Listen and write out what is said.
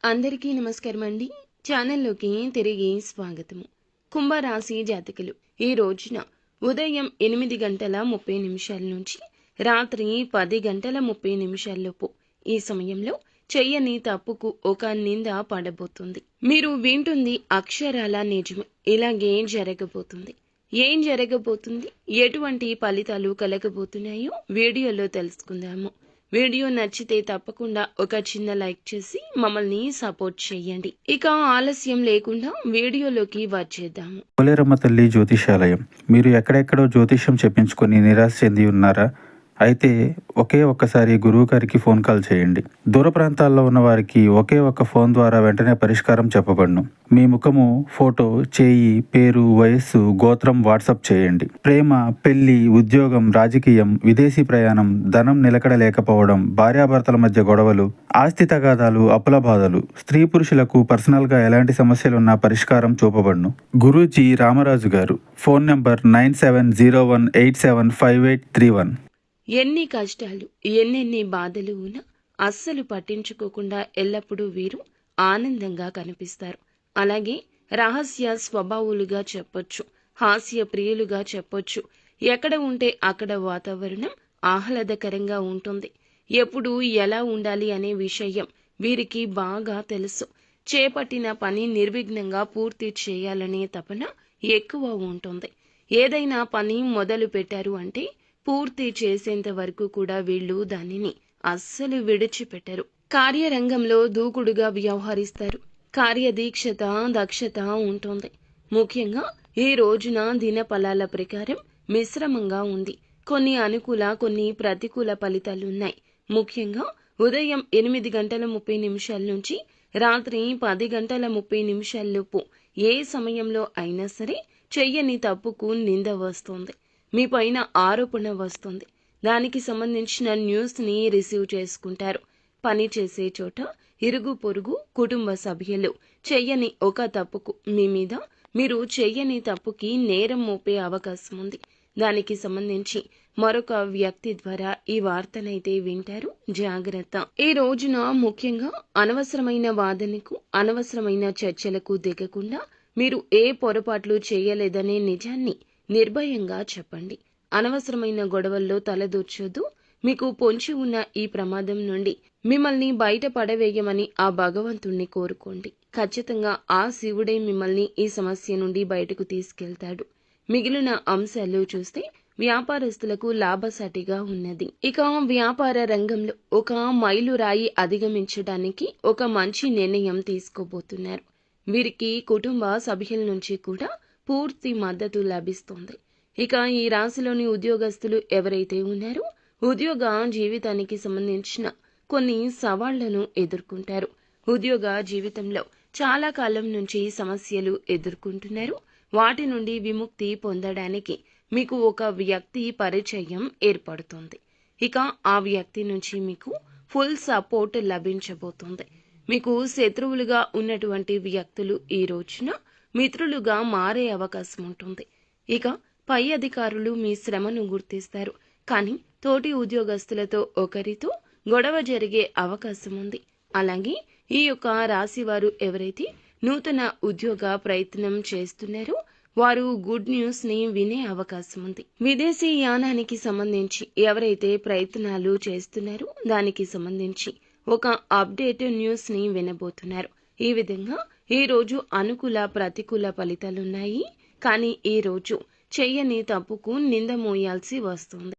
అందరికీ నమస్కారం అండి. ఛానల్లోకి తిరిగి స్వాగతము. కుంభరాశి జాతకులు ఈ రోజున ఉదయం 8:30 నుంచి రాత్రి 10:30 లోపు ఈ సమయంలో చెయ్యని తప్పుకు ఒక నింద పడబోతుంది. మీరు వింటుంది అక్షరాల నిజమే. ఇలాగే జరగబోతుంది. ఏం జరగబోతుంది, ఎటువంటి ఫలితాలు కలగబోతున్నాయో వీడియోలో తెలుసుకుందాము. వీడియో నచ్చితే తప్పకుండా ఒక చిన్న లైక్ చేసి మమ్మల్ని సపోర్ట్ చేయండి. ఇక ఆలస్యం లేకుండా వీడియోలోకి వచ్చేద్దాము. పోలేరమ్మ తల్లి జ్యోతిషాలయం. మీరు ఎక్కడెక్కడో జ్యోతిష్యం చెప్పించుకొని నిరాశ చెంది ఉన్నారా? అయితే ఒక్కసారి గురువు గారికి ఫోన్ కాల్ చేయండి. దూర ప్రాంతాల్లో ఉన్న వారికి ఒకే ఒక్క ఫోన్ ద్వారా వెంటనే పరిష్కారం చెప్పబడును. మీ ముఖము, ఫోటో, చేయి, పేరు, వయస్సు, గోత్రం వాట్సాప్ చేయండి. ప్రేమ, పెళ్లి, ఉద్యోగం, రాజకీయం, విదేశీ ప్రయాణం, ధనం నిలకడ లేకపోవడం, భార్యాభర్తల మధ్య గొడవలు, ఆస్తి తగాదాలు, అప్పుల బాధలు, స్త్రీ పురుషులకు పర్సనల్గా ఎలాంటి సమస్యలున్నా పరిష్కారం చూపబడును. గురూజీ రామరాజు గారు. Phone number 9701875831. ఎన్ని కష్టాలు, ఎన్నెన్ని బాధలు ఉన్నా అస్సలు పట్టించుకోకుండా ఎల్లప్పుడూ వీరు ఆనందంగా కనిపిస్తారు. అలాగే రహస్య స్వభావులుగా చెప్పొచ్చు, హాస్య ప్రియులుగా చెప్పొచ్చు. ఎక్కడ ఉంటే అక్కడ వాతావరణం ఆహ్లాదకరంగా ఉంటుంది. ఎప్పుడు ఎలా ఉండాలి అనే విషయం వీరికి బాగా తెలుసు. చేపట్టిన పని నిర్విఘ్నంగా పూర్తి చేయాలనే తపన ఎక్కువ ఉంటుంది. ఏదైనా పని మొదలు పెట్టారు అంటే పూర్తి చేసేంత వరకు కూడా వీళ్ళు దానిని అస్సలు విడిచిపెట్టరు. కార్యరంగంలో దూకుడుగా వ్యవహరిస్తారు. కార్యదీక్షత, దక్షత ఉంటుంది. ముఖ్యంగా ఈ రోజున దినఫలాల ప్రకారం మిశ్రమంగా ఉంది. కొన్ని అనుకూల, కొన్ని ప్రతికూల ఫలితాలున్నాయి. ముఖ్యంగా ఉదయం 8:30 నుంచి రాత్రి 10:30 లోపు ఏ సమయంలో అయినా సరే చెయ్యని తప్పుకు నింద వస్తుంది. మీ పైన ఆరోపణ వస్తుంది. దానికి సంబంధించిన న్యూస్ని రిసీవ్ చేసుకుంటారు. పని చేసే చోట ఇరుగు పొరుగు, కుటుంబ సభ్యులు చెయ్యని ఒక తప్పుకు మీ మీద మీరు చెయ్యని తప్పుకి నేరం మోపే అవకాశం ఉంది. దానికి సంబంధించి మరొక వ్యక్తి ద్వారా ఈ వార్తనైతే వింటారు. జాగ్రత్త. ఈ రోజున ముఖ్యంగా అనవసరమైన వాదనకు, అనవసరమైన చర్చలకు దిగకుండా మీరు ఏ పొరపాట్లు చేయలేదనే నిజాన్ని నిర్భయంగా చెప్పండి. అనవసరమైన గొడవల్లో తలదూర్చొద్దు. మీకు పొంచి ఉన్న ఈ ప్రమాదం నుండి మిమ్మల్ని బయట పడవేయమని ఆ భగవంతుణ్ణి కోరుకోండి. ఖచ్చితంగా ఆ శివుడే మిమ్మల్ని ఈ సమస్య నుండి బయటకు తీసుకెళ్తాడు. మిగిలిన అంశాలు చూస్తే వ్యాపారస్తులకు లాభసాటిగా ఉన్నది. ఇక వ్యాపార రంగంలో ఒక మైలురాయి అధిగమించడానికి ఒక మంచి నిర్ణయం తీసుకోబోతున్నారు. వీరికి కుటుంబ సభ్యుల నుంచి కూడా పూర్తి మద్దతు లభిస్తుంది. ఇక ఈ రాశిలోని ఉద్యోగస్తులు ఎవరైతే ఉన్నారో ఉద్యోగ జీవితానికి సంబంధించిన కొన్ని సవాళ్లను ఎదుర్కొంటారు. ఉద్యోగ జీవితంలో చాలా కాలం నుంచి సమస్యలు ఎదుర్కొంటున్నారు. వాటి నుండి విముక్తి పొందడానికి మీకు ఒక వ్యక్తి పరిచయం ఏర్పడుతుంది. ఇక ఆ వ్యక్తి నుంచి మీకు ఫుల్ సపోర్ట్ లభించబోతుంది. మీకు శత్రువులుగా ఉన్నటువంటి వ్యక్తులు ఈ రోజున మిత్రులుగా మారే అవకాశం ఉంటుంది. ఇక పై అధికారులు మీ శ్రమను గుర్తిస్తారు. కానీ తోటి ఉద్యోగస్తులతో ఒకరితో గొడవ జరిగే అవకాశం ఉంది. అలాగే ఈ యొక్క రాశి వారు ఎవరైతే నూతన ఉద్యోగ ప్రయత్నం చేస్తున్నారో వారు గుడ్ న్యూస్ ని వినే అవకాశం ఉంది. విదేశీ యానానికి సంబంధించి ఎవరైతే ప్రయత్నాలు చేస్తున్నారో దానికి సంబంధించి ఒక అప్డేట్ న్యూస్ ని వినబోతున్నారు. ఈ విధంగా ఈ రోజు అనుకూల, ప్రతికూల ఫలితాలున్నాయి. కానీ ఈ రోజు చెయ్యని తప్పుకు నింద మోయాల్సి వస్తుంది.